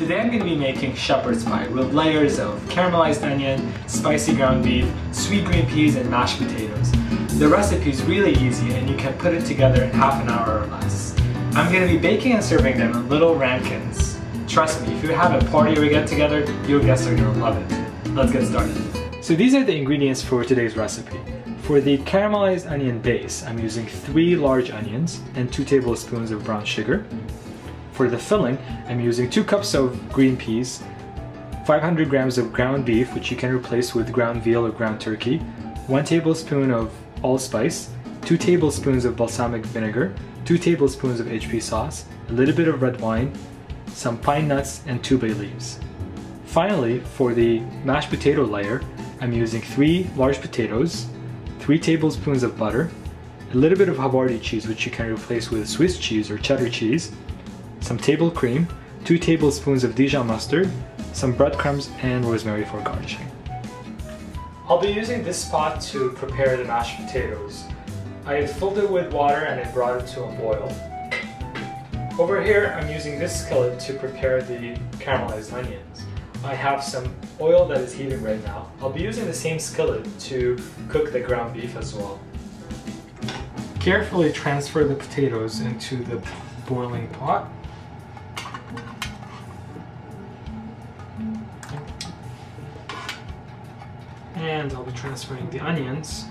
Today I'm going to be making shepherd's pie with layers of caramelized onion, spicy ground beef, sweet green peas, and mashed potatoes. The recipe is really easy and you can put it together in half an hour or less. I'm going to be baking and serving them in little ramekins. Trust me, if you have a party or a get together, your guests are going to love it. Let's get started. So these are the ingredients for today's recipe. For the caramelized onion base, I'm using 3 large onions and 2 tablespoons of brown sugar. For the filling, I'm using 2 cups of green peas, 500 grams of ground beef, which you can replace with ground veal or ground turkey, 1 tablespoon of allspice, 2 tablespoons of balsamic vinegar, 2 tablespoons of HP sauce, a little bit of red wine, some pine nuts, and 2 bay leaves. Finally, for the mashed potato layer, I'm using 3 large potatoes, 3 tablespoons of butter, a little bit of Havarti cheese, which you can replace with Swiss cheese or cheddar cheese, some table cream, 2 tablespoons of Dijon mustard, some breadcrumbs, and rosemary for garnishing. I'll be using this pot to prepare the mashed potatoes. I filled it with water and I brought it to a boil. Over here, I'm using this skillet to prepare the caramelized onions. I have some oil that is heating right now. I'll be using the same skillet to cook the ground beef as well. Carefully transfer the potatoes into the boiling pot. And I'll be transferring the onions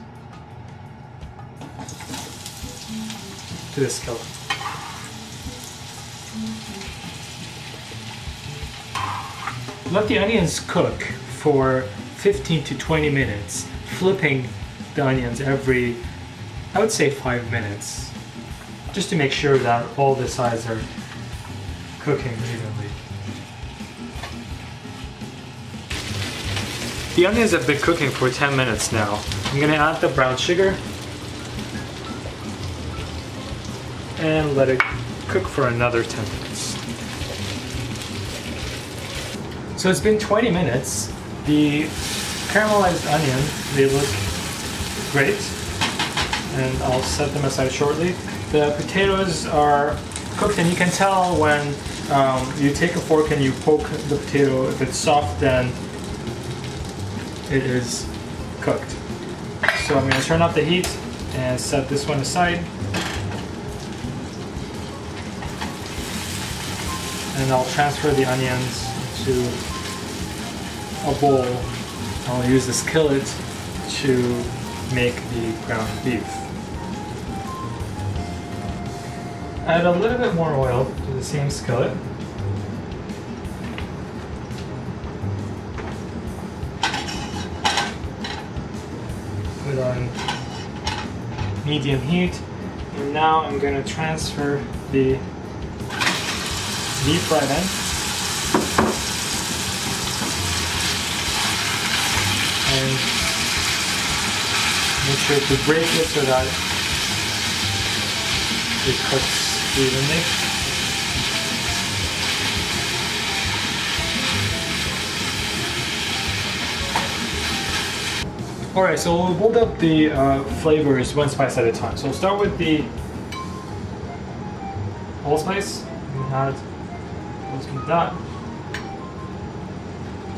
to the skillet. Let the onions cook for 15 to 20 minutes, flipping the onions every, I would say 5 minutes, just to make sure that all the sides are cooking evenly. The onions have been cooking for 10 minutes now. I'm going to add the brown sugar and let it cook for another 10 minutes. So it's been 20 minutes. The caramelized onion, they look great, and I'll set them aside shortly. The potatoes are cooked, and you can tell when you take a fork and you poke the potato. If it's soft, then it is cooked. So I'm going to turn off the heat and set this one aside. And I'll transfer the onions to a bowl. I'll use the skillet to make the ground beef. Add a little bit more oil to the same skillet. Put on medium heat, and now I'm going to transfer the beef right in, and make sure to break it so that it cooks evenly. Alright, so we'll build up the flavors one spice at a time. So we'll start with the allspice. We had that.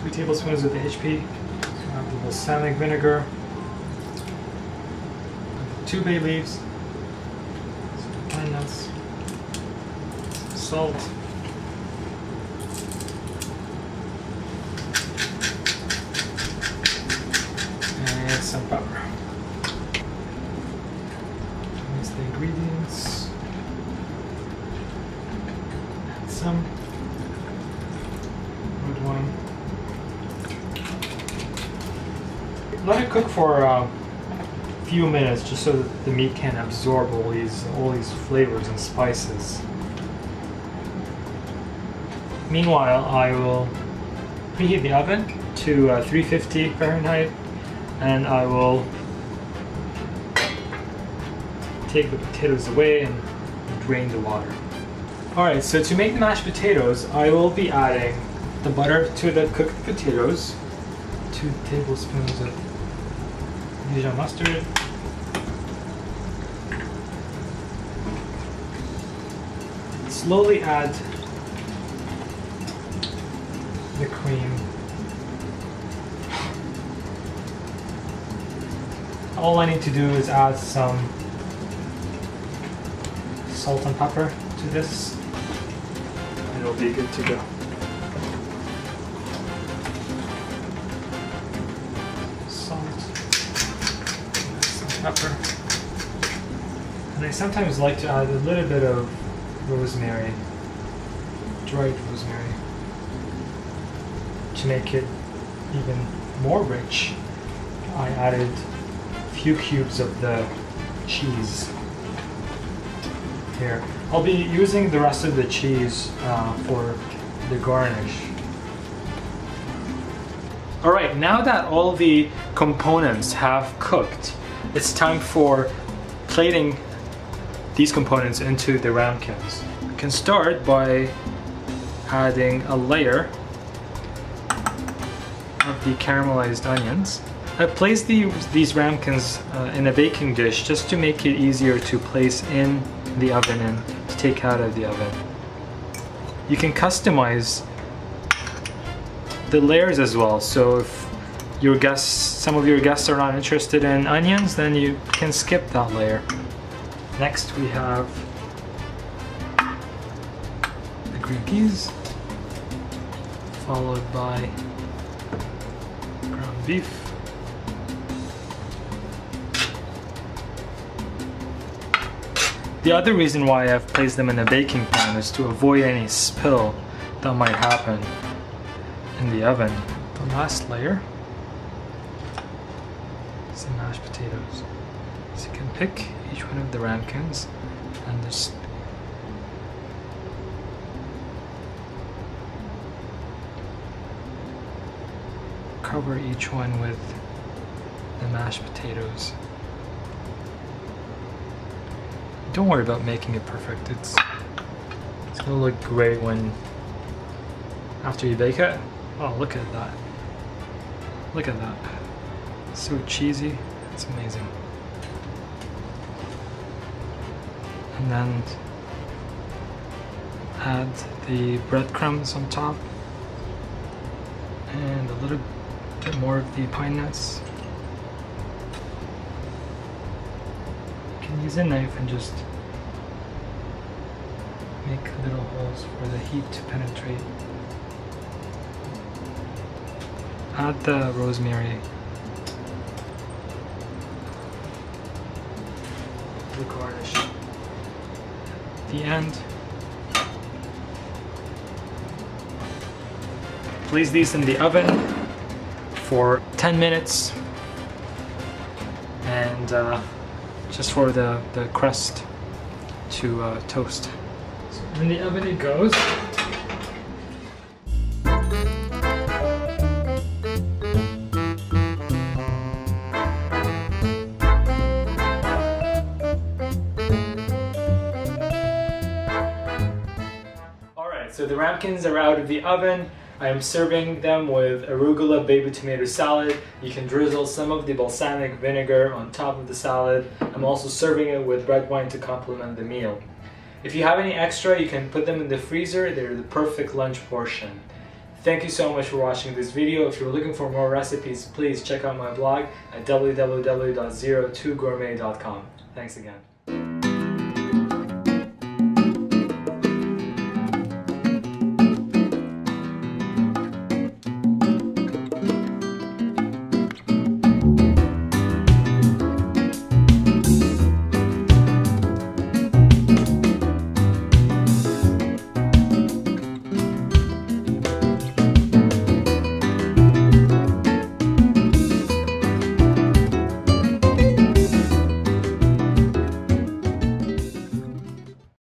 3 tablespoons of the HP. So I have the balsamic vinegar. 2 bay leaves. Some pine nuts. Salt. And some pepper. Mix the ingredients. Add some red wine. Let it cook for a few minutes, just so that the meat can absorb all these flavors and spices. Meanwhile, I will preheat the oven to 350 Fahrenheit, and I will take the potatoes away and drain the water. Alright, so to make the mashed potatoes, I will be adding the butter to the cooked potatoes, 2 tablespoons of Dijon mustard, slowly add the cream. All I need to do is add some salt and pepper to this, and it'll be good to go. Salt, some pepper, and I sometimes like to add a little bit of rosemary, dried rosemary, to make it even more rich. I added a few cubes of the cheese here. I'll be using the rest of the cheese for the garnish. Alright, now that all the components have cooked, it's time for plating these components into the ramekins. You can start by adding a layer of the caramelized onions. I placed these ramekins in a baking dish just to make it easier to place in the oven and to take out of the oven. You can customize the layers as well, so if some of your guests are not interested in onions, then you can skip that layer. Next we have the green peas, followed by ground beef, the other reason why I've placed them in a baking pan is to avoid any spill that might happen in the oven. The last layer is the mashed potatoes. So you can pick each one of the ramekins and just cover each one with the mashed potatoes. Don't worry about making it perfect. It's gonna look great after you bake it. Oh, look at that. Look at that. It's so cheesy. It's amazing. And then add the breadcrumbs on top and a little bit more of the pine nuts. You can use a knife and just make little holes for the heat to penetrate. Add the rosemary, the garnish at the end. Place these in the oven for 10 minutes and just for the crust to toast. So in the oven it goes. So the ramekins are out of the oven. I am serving them with arugula baby tomato salad. You can drizzle some of the balsamic vinegar on top of the salad. I'm also serving it with red wine to complement the meal. If you have any extra, you can put them in the freezer. They're the perfect lunch portion. Thank you so much for watching this video. If you're looking for more recipes, please check out my blog at www.02gourmet.com. Thanks again.